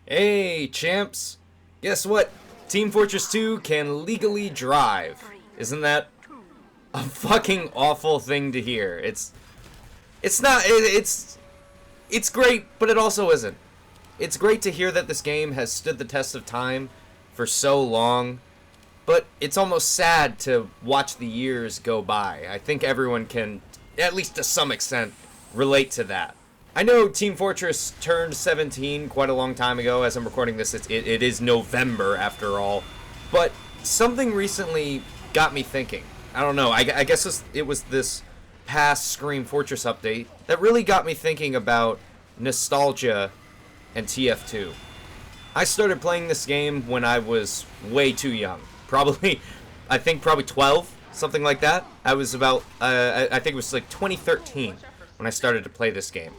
Hey, champs! Guess what? Team Fortress 2 can legally drive. Isn't that a fucking awful thing to hear? It's great, but it also isn't. It's great to hear that this game has stood the test of time for so long, but it's almost sad to watch the years go by. I think everyone can, at least to some extent, relate to that. I know Team Fortress turned 17 quite a long time ago. As I'm recording this, it is November after all. But something recently got me thinking. I don't know, I guess it was this past Scream Fortress update that really got me thinking about nostalgia and TF2. I started playing this game when I was way too young. I think probably 12, something like that. I was about, I think it was like 2013 when I started to play this game.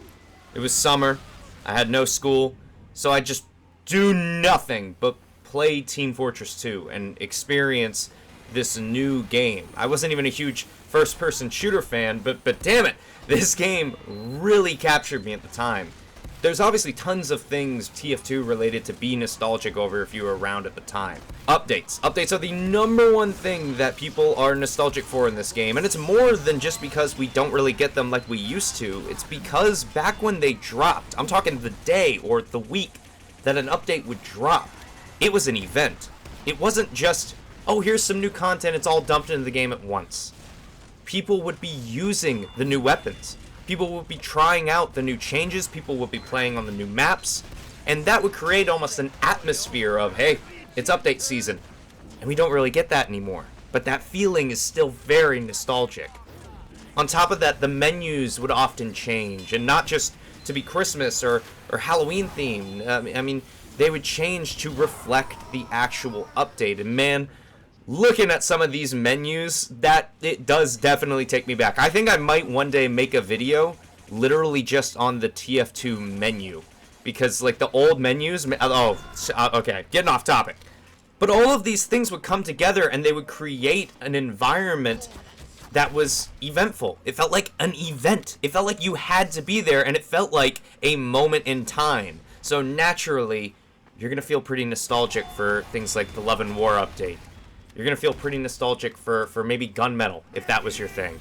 It was summer, I had no school, so I just do nothing but play Team Fortress 2 and experience this new game. I wasn't even a huge first-person shooter fan, but damn it, this game really captured me at the time. There's obviously tons of things TF2 related to be nostalgic over if you were around at the time. Updates. Updates are the number one thing that people are nostalgic for in this game, and it's more than just because we don't really get them like we used to. It's because back when they dropped, I'm talking the day or the week that an update would drop, it was an event. It wasn't just, oh, here's some new content, it's all dumped into the game at once. People would be using the new weapons. People would be trying out the new changes, people would be playing on the new maps, and that would create almost an atmosphere of, hey, it's update season. And we don't really get that anymore. But that feeling is still very nostalgic. On top of that, the menus would often change, and not just to be Christmas or Halloween themed. I mean, they would change to reflect the actual update. And man, looking at some of these menus, that it does definitely take me back. I think I might one day make a video literally just on the TF2 menu, because like the old menus, okay, getting off topic. But all of these things would come together and they would create an environment that was eventful. It felt like an event. It felt like you had to be there, and it felt like a moment in time. So naturally, you're gonna feel pretty nostalgic for things like the Love and War update. You're going to feel pretty nostalgic for maybe gunmetal, if that was your thing.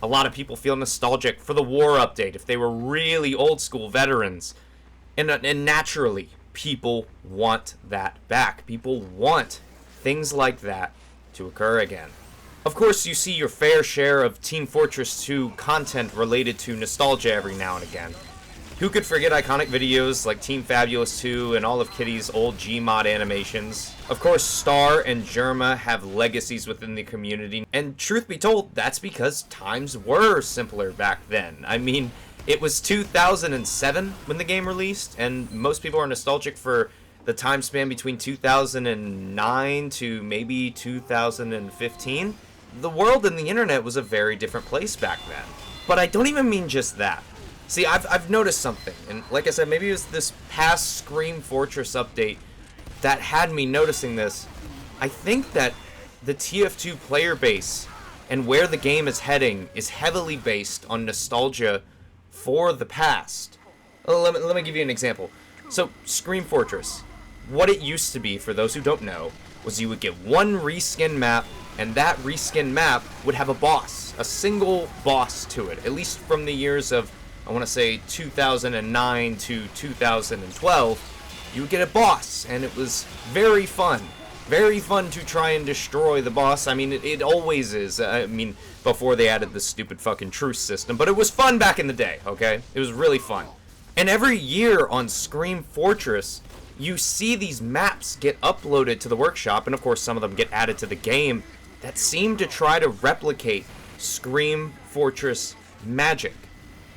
A lot of people feel nostalgic for the war update, if they were really old school veterans. And naturally, people want that back. People want things like that to occur again. Of course, you see your fair share of Team Fortress 2 content related to nostalgia every now and again. Who could forget iconic videos like Team Fabulous 2 and all of Kitty's old Gmod animations? Of course, Star and Germa have legacies within the community, and truth be told, that's because times were simpler back then. I mean, it was 2007 when the game released, and most people are nostalgic for the time span between 2009 to maybe 2015. The world and the internet was a very different place back then. But I don't even mean just that. See, I've noticed something, and like I said, maybe it was this past Scream Fortress update that had me noticing this. I think that the TF2 player base and where the game is heading is heavily based on nostalgia for the past. Let me give you an example. So, Scream Fortress, what it used to be, for those who don't know, was you would get one reskin map, and that reskin map would have a boss, a single boss to it, at least from the years of, I want to say 2009 to 2012, you would get a boss, and it was very fun. Very fun to try and destroy the boss. I mean, it always is. I mean, before they added this stupid fucking truce system, but it was fun back in the day, okay? It was really fun. And every year on Scream Fortress, you see these maps get uploaded to the workshop, and of course some of them get added to the game, that seem to try to replicate Scream Fortress magic.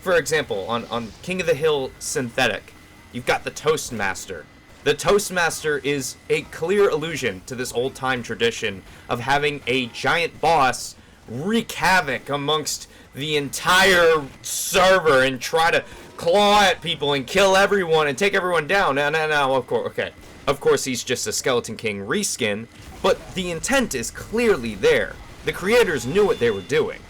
For example, on King of the Hill Synthetic, you've got the Toastmaster. The Toastmaster is a clear allusion to this old-time tradition of having a giant boss wreak havoc amongst the entire server and try to claw at people and kill everyone and take everyone down. No, of course, okay. Of course, he's just a Skeleton King reskin, but the intent is clearly there. The creators knew what they were doing.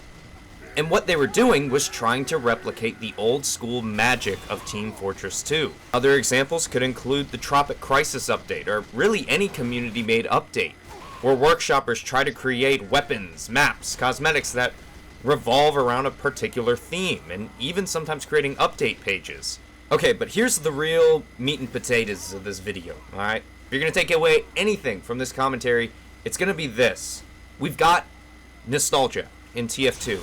And what they were doing was trying to replicate the old school magic of Team Fortress 2. Other examples could include the Tropic Crisis update, or really any community-made update, where workshoppers try to create weapons, maps, cosmetics that revolve around a particular theme, and even sometimes creating update pages. Okay, but here's the real meat and potatoes of this video, alright? If you're going to take away anything from this commentary, it's going to be this. We've got nostalgia in TF2.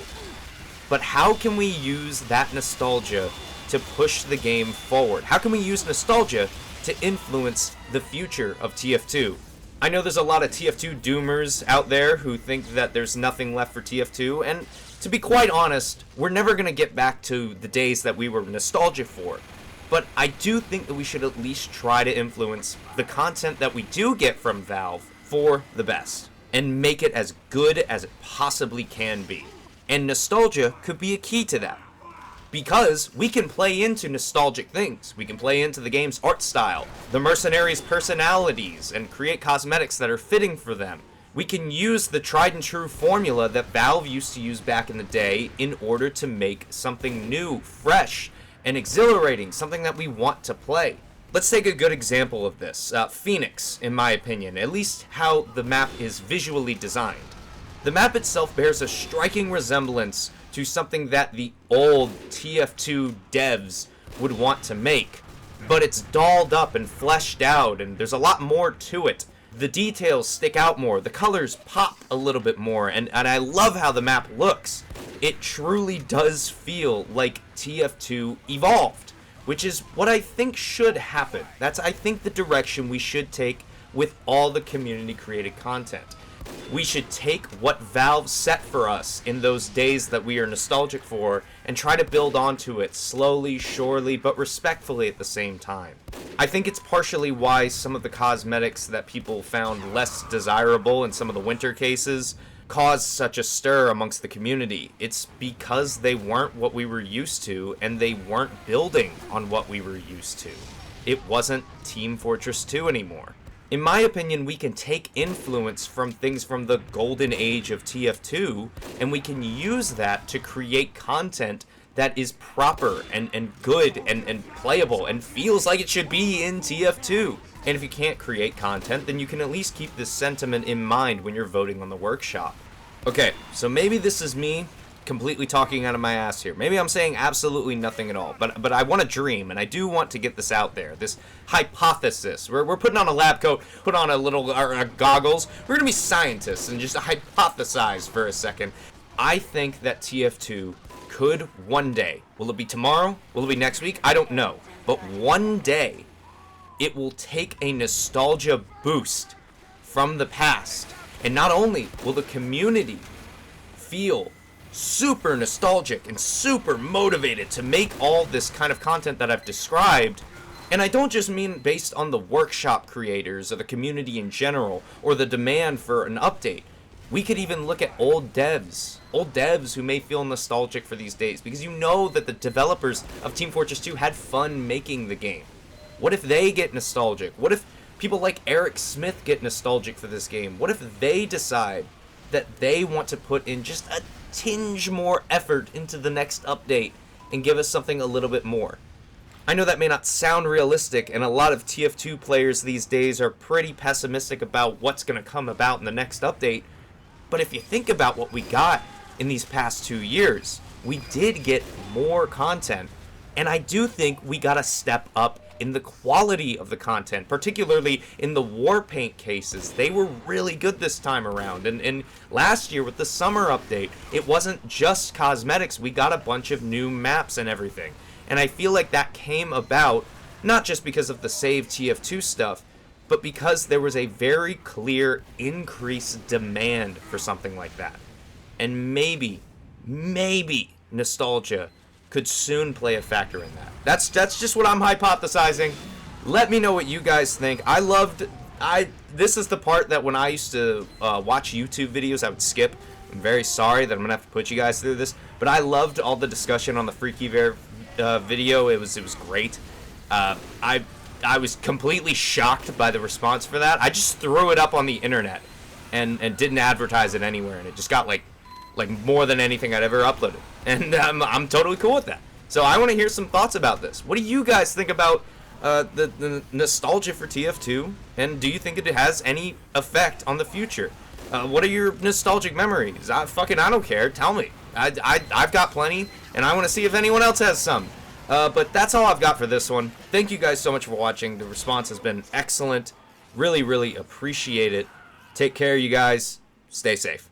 But how can we use that nostalgia to push the game forward? How can we use nostalgia to influence the future of TF2? I know there's a lot of TF2 doomers out there who think that there's nothing left for TF2, and to be quite honest, we're never going to get back to the days that we were nostalgic for. But I do think that we should at least try to influence the content that we do get from Valve for the best, and make it as good as it possibly can be. And nostalgia could be a key to that. Because we can play into nostalgic things. We can play into the game's art style, the mercenaries' personalities, and create cosmetics that are fitting for them. We can use the tried and true formula that Valve used to use back in the day in order to make something new, fresh, and exhilarating, something that we want to play. Let's take a good example of this. Phoenix, in my opinion, at least how the map is visually designed. The map itself bears a striking resemblance to something that the old TF2 devs would want to make, but it's dolled up and fleshed out, and there's a lot more to it. The details stick out more, the colors pop a little bit more, and I love how the map looks. It truly does feel like TF2 evolved, which is what I think should happen. That's, I think, the direction we should take with all the community-created content. We should take what Valve set for us in those days that we are nostalgic for and try to build onto it slowly, surely, but respectfully at the same time. I think it's partially why some of the cosmetics that people found less desirable in some of the winter cases caused such a stir amongst the community. It's because they weren't what we were used to, and they weren't building on what we were used to. It wasn't Team Fortress 2 anymore. In my opinion, we can take influence from things from the golden age of TF2, and we can use that to create content that is proper and good and playable and feels like it should be in TF2. And if you can't create content, then you can at least keep this sentiment in mind when you're voting on the workshop. Okay, so maybe this is me completely talking out of my ass here. Maybe I'm saying absolutely nothing at all, but I want to dream, and I do want to get this out there. This hypothesis. We're putting on a lab coat, put on a little goggles. We're gonna be scientists and just hypothesize for a second. I think that TF2 could one day, will it be tomorrow? Will it be next week? I don't know. But one day, it will take a nostalgia boost from the past. And not only will the community feel super nostalgic and super motivated to make all this kind of content that I've described, and I don't just mean based on the workshop creators or the community in general or the demand for an update. We could even look at old devs who may feel nostalgic for these days, because you know that the developers of Team Fortress 2 had fun making the game. What if they get nostalgic? What if people like Eric Smith get nostalgic for this game? What if they decide that they want to put in just a tinge more effort into the next update and give us something a little bit more? I know that may not sound realistic, and a lot of TF2 players these days are pretty pessimistic about what's going to come about in the next update, but if you think about what we got in these past 2 years, we did get more content, and I do think we got a step up in the quality of the content, particularly in the Warpaint cases. They were really good this time around, and last year with the summer update, it wasn't just cosmetics. We got a bunch of new maps and everything, and I feel like that came about not just because of the Save TF2 stuff, but because there was a very clear increased demand for something like that. And maybe nostalgia could soon play a factor in that. That's just what I'm hypothesizing. Let me know what you guys think. This is the part that when I used to watch YouTube videos, I would skip. I'm very sorry that I'm gonna have to put you guys through this, but I loved all the discussion on the Freaky Bear video. It was great. I was completely shocked by the response for that. I just threw it up on the internet and didn't advertise it anywhere, and it just got like like more than anything I'd ever uploaded, and I'm totally cool with that. So I want to hear some thoughts about this. What do you guys think about the nostalgia for TF2, and do you think it has any effect on the future? What are your nostalgic memories? I don't care. Tell me. I've got plenty, and I want to see if anyone else has some. But that's all I've got for this one. Thank you guys so much for watching. The response has been excellent. Really, really appreciate it. Take care, you guys. Stay safe.